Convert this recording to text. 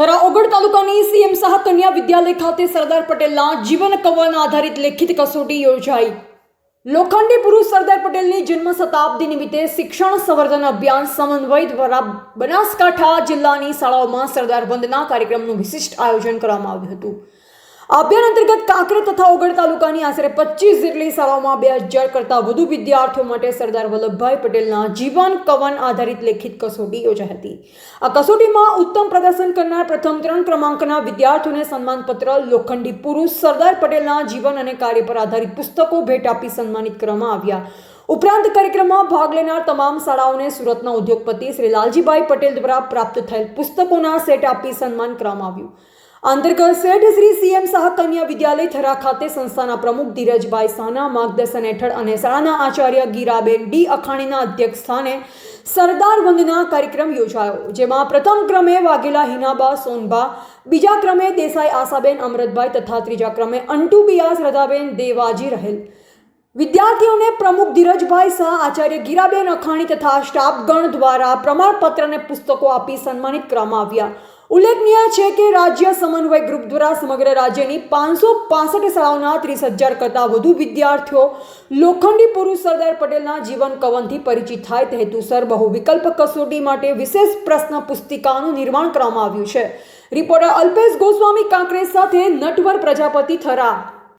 થરા ઓગળ તાલુકાની સીએમ શાહ કન્યા વિદ્યાલય ખાતે સરદાર પટેલના જીવન કવન આધારિત લેખિત કસોટી યોજાઈ। લોખંડી પુરુષ સરદાર પટેલની જન્મ શતાબ્દી નિમિત્તે શિક્ષણ સંવર્ધન અભિયાન સમન્વય દ્વારા બનાસકાંઠા જિલ્લાની શાળાઓમાં સરદાર વંદના કાર્યક્રમનું વિશિષ્ટ આયોજન કરવામાં આવ્યું હતું। આ અભિયાન અંતર્ગત કાંકરેજ તથા ઓગળ તાલુકાની આશરે 25 જેટલી શાળાઓમાં 2000 કરતાં વધુ વિદ્યાર્થીઓ માટે સરદાર વલ્લભભાઈ પટેલના જીવન કવન આધારિત લેખિત કસોટી યોજાઈ હતી। આ કસોટીમાં ઉત્તમ પ્રદર્શન કરનાર પ્રથમ 3 ક્રમાંકના વિદ્યાર્થીઓને સન્માનપત્ર, લોખંડી પુરુષ સરદાર પટેલના જીવન અને કાર્ય પર આધારિત પુસ્તકો ભેટ આપી સન્માનિત કરવામાં આવ્યા। ઉપરાંત કાર્યક્રમમાં ભાગ લેનાર તમામ શાળાઓને સુરતના ઉદ્યોગપતિ શ્રી લાલજીભાઈ પટેલ દ્વારા પ્રાપ્ત થયેલ પુસ્તકોના સેટ આપી સન્માન કરવામાં આવ્યું। અંતર્ગત શેઠ શ્રી સીએમ શાહ કન્યા વિદ્યાલય થરા ખાતે સંસ્થાના પ્રમુખ ધીરજભાઈ શાહના માર્ગદર્શન હેઠળ અને શાળાના આચાર્ય ગીરાબેન ડી અખાણીના અધ્યક્ષ સ્થાને સરદાર વંદના કાર્યક્રમ યોજાયો, જેમાં પ્રથમ ક્રમે વાઘેલા હિનાબા સોનબા, બીજા ક્રમે દેસાઈ આશાબેન અમૃતભાઈ તથા ત્રીજા ક્રમે અંટુબિયા શ્રદ્ધાબેન દેવાજી રહેલ। વિદ્યાર્થીઓને પ્રમુખ ધીરજભાઈ શાહ, આચાર્ય ગીરાબેન અખાણી તથા સ્ટાફગણ દ્વારા પ્રમાણપત્ર અને પુસ્તકો આપી સન્માનિત કરવામાં આવ્યા। ઉલ્લેખનીય છે કે રાજ્ય સમન્વય ગ્રુપ દ્વારા સમગ્ર રાજ્યની 565 શાળાઓના 30,000 કરતાં વધુ વિદ્યાર્થીઓ લોખંડી પુરુષ સરદાર પટેલના જીવન કવનથી પરિચિત થાય તે હેતુસર બહુ વિકલ્પ કસોટી માટે વિશેષ પ્રશ્ન પુસ્તિકાનું નિર્માણ કરવામાં આવ્યું છે। રિપોર્ટર અલ્પેશ ગોસ્વામી કાંકરેજ સાથે નટવર પ્રજાપતિ થરા।